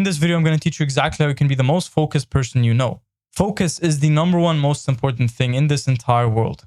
In this video, I'm going to teach you exactly how you can be the most focused person you know. Focus is the number one most important thing in this entire world.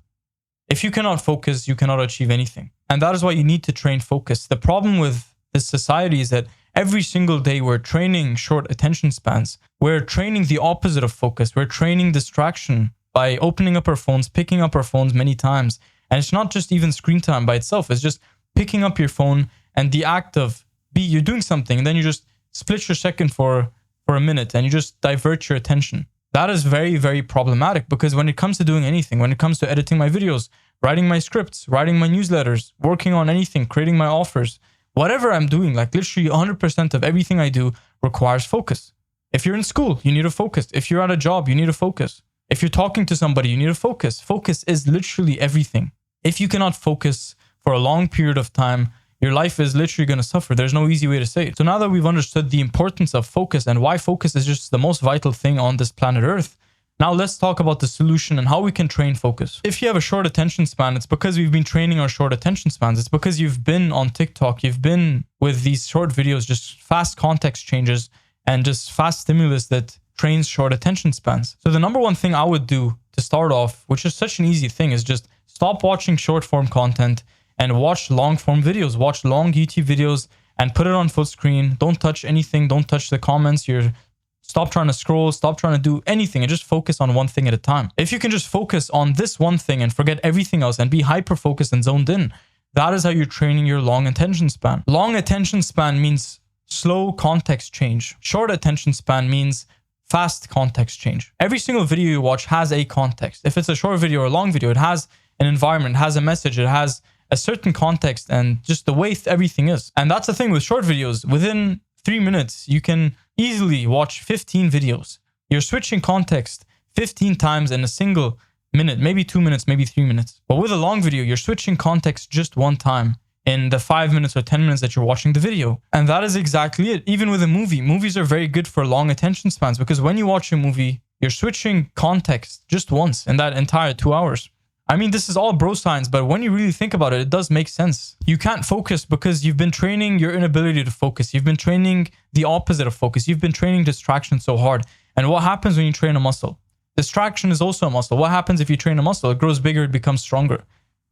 If you cannot focus, you cannot achieve anything. And that is why you need to train focus. The problem with this society is that every single day we're training short attention spans. We're training the opposite of focus. We're training distraction by opening up our phones, picking up our phones many times. And it's not just even screen time by itself. It's just picking up your phone and the act of you're doing something and then you just split your second for a minute and you just divert your attention. That is very, very problematic because when it comes to doing anything, when it comes to editing my videos, writing my scripts, writing my newsletters, working on anything, creating my offers, whatever I'm doing, like literally 100% of everything I do requires focus. If you're in school, you need to focus. If you're at a job, you need to focus. If you're talking to somebody, you need to focus. Focus is literally everything. If you cannot focus for a long period of time, your life is literally going to suffer. There's no easy way to say it. So now that we've understood the importance of focus and why focus is just the most vital thing on this planet Earth, now let's talk about the solution and how we can train focus. If you have a short attention span, it's because we've been training our short attention spans. It's because you've been on TikTok, you've been with these short videos, just fast context changes and just fast stimulus that trains short attention spans. So the number one thing I would do to start off, which is such an easy thing, is just stop watching short form content and watch long form videos. Watch long YouTube videos and put it on full screen. Don't touch anything. Don't touch the comments. Stop trying to scroll. Stop trying to do anything and just focus on one thing at a time. If you can just focus on this one thing and forget everything else and be hyper focused and zoned in, that is how you're training your long attention span. Long attention span means slow context change. Short attention span means fast context change. Every single video you watch has a context. If it's a short video or a long video, it has an environment, it has a message, it has a certain context and just the way everything is. And that's the thing with short videos. Within 3 minutes, you can easily watch 15 videos. You're switching context 15 times in a single minute, maybe 2 minutes, maybe 3 minutes. But with a long video, you're switching context just one time in the 5 minutes or 10 minutes that you're watching the video. And that is exactly it. Even with a movie, movies are very good for long attention spans because when you watch a movie, you're switching context just once in that entire 2 hours. I mean, this is all bro science, but when you really think about it, it does make sense. You can't focus because you've been training your inability to focus. You've been training the opposite of focus. You've been training distraction so hard. And what happens when you train a muscle? Distraction is also a muscle. What happens if you train a muscle? It grows bigger, it becomes stronger.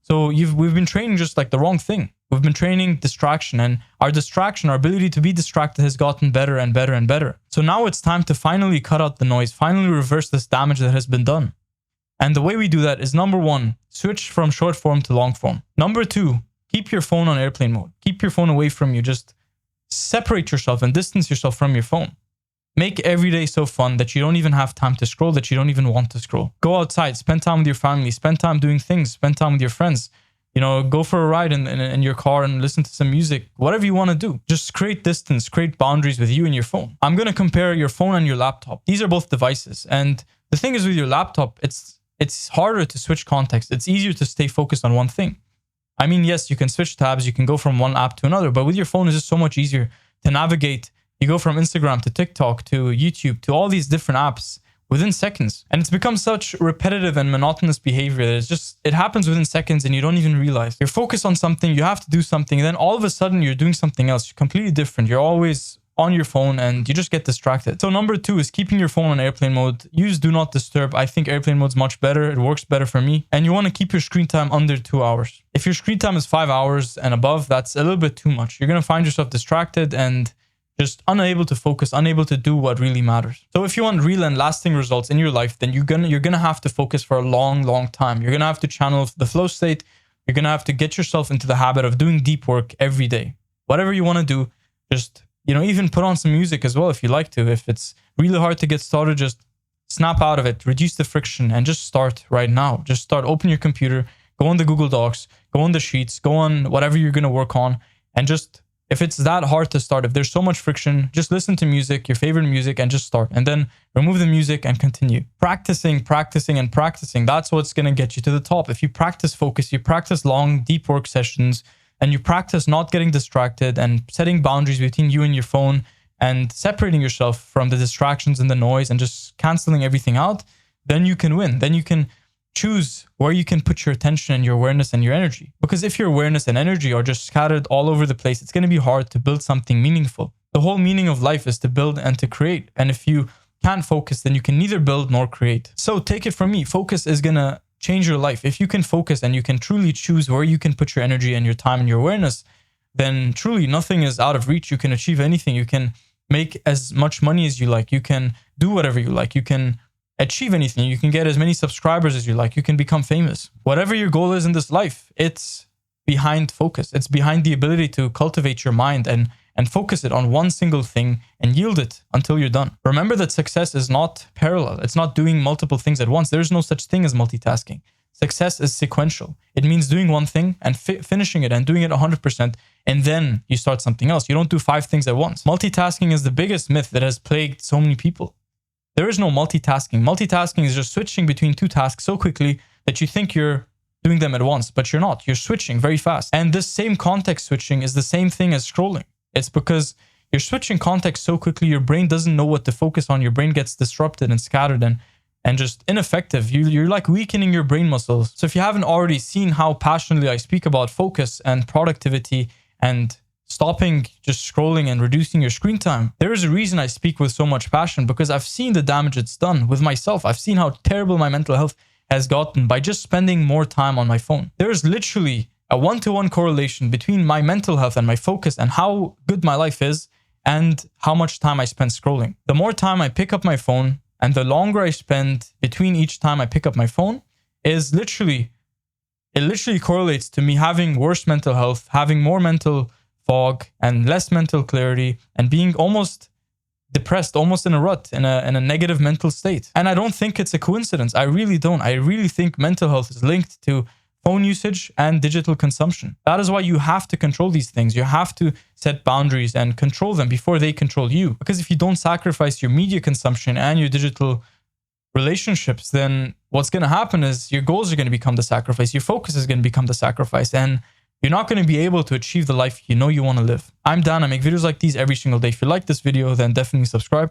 So we've been training just like the wrong thing. We've been training distraction and our distraction, our ability to be distracted has gotten better and better and better. So now it's time to finally cut out the noise, finally reverse this damage that has been done. And the way we do that is number one, switch from short form to long form. Number two, keep your phone on airplane mode. Keep your phone away from you. Just separate yourself and distance yourself from your phone. Make every day so fun that you don't even have time to scroll, that you don't even want to scroll. Go outside, spend time with your family, spend time doing things, spend time with your friends. You know, go for a ride in your car and listen to some music, whatever you want to do. Just create distance, create boundaries with you and your phone. I'm going to compare your phone and your laptop. These are both devices. And the thing is with your laptop, it's harder to switch context. It's easier to stay focused on one thing. I mean, yes, you can switch tabs. You can go from one app to another. But with your phone, it's just so much easier to navigate. You go from Instagram to TikTok to YouTube to all these different apps within seconds. And it's become such repetitive and monotonous behavior that it happens within seconds and you don't even realize. You're focused on something, you have to do something. And then all of a sudden, you're doing something else. You're completely different. You're always on your phone and you just get distracted. So number two is keeping your phone on airplane mode. Use do not disturb. I think airplane mode is much better. It works better for me. And you want to keep your screen time under 2 hours. If your screen time is 5 hours and above, that's a little bit too much. You're going to find yourself distracted and just unable to focus, unable to do what really matters. So if you want real and lasting results in your life, then you're gonna have to focus for a long, long time. You're gonna have to channel the flow state. You're gonna have to get yourself into the habit of doing deep work every day. Whatever you want to do, just even put on some music as well if you like to. If it's really hard to get started, just snap out of it, reduce the friction, and just start right now. Just start, open your computer, go on the Google Docs, go on the Sheets, go on whatever you're going to work on. And just, if it's that hard to start, if there's so much friction, just listen to music, your favorite music, and just start. And then remove the music and continue. Practicing, and practicing. That's what's going to get you to the top. If you practice focus, you practice long, deep work sessions, and you practice not getting distracted and setting boundaries between you and your phone and separating yourself from the distractions and the noise and just canceling everything out, then you can win. Then you can choose where you can put your attention and your awareness and your energy. Because if your awareness and energy are just scattered all over the place, it's going to be hard to build something meaningful. The whole meaning of life is to build and to create. And if you can't focus, then you can neither build nor create. So take it from me, focus is going to change your life. If you can focus and you can truly choose where you can put your energy and your time and your awareness, then truly nothing is out of reach. You can achieve anything. You can make as much money as you like. You can do whatever you like. You can achieve anything. You can get as many subscribers as you like. You can become famous. Whatever your goal is in this life, it's behind focus. It's behind the ability to cultivate your mind and focus it on one single thing and yield it until you're done. Remember that success is not parallel. It's not doing multiple things at once. There's no such thing as multitasking. Success is sequential. It means doing one thing and finishing it and doing it 100%, and then you start something else. You don't do 5 things at once. Multitasking is the biggest myth that has plagued so many people. There is no multitasking. Multitasking is just switching between 2 tasks so quickly that you think you're doing them at once, but you're not. You're switching very fast. And this same context switching is the same thing as scrolling. It's because you're switching context so quickly, your brain doesn't know what to focus on. Your brain gets disrupted and scattered and just ineffective. You're like weakening your brain muscles. So if you haven't already seen how passionately I speak about focus and productivity and stopping just scrolling and reducing your screen time, there is a reason I speak with so much passion, because I've seen the damage it's done with myself. I've seen how terrible my mental health has gotten by just spending more time on my phone. There is literally a 1-to-1 correlation between my mental health and my focus and how good my life is and how much time I spend scrolling. The more time I pick up my phone and the longer I spend between each time I pick up my phone is literally correlates to me having worse mental health, having more mental fog and less mental clarity, and being almost depressed, almost in a rut, in a negative mental state. And I don't think it's a coincidence. I really don't. I really think mental health is linked to phone usage and digital consumption. That is why you have to control these things. You have to set boundaries and control them before they control you. Because if you don't sacrifice your media consumption and your digital relationships, then what's going to happen is your goals are going to become the sacrifice. Your focus is going to become the sacrifice. And you're not going to be able to achieve the life you know you want to live. I'm Dan. I make videos like these every single day. If you like this video, then definitely subscribe.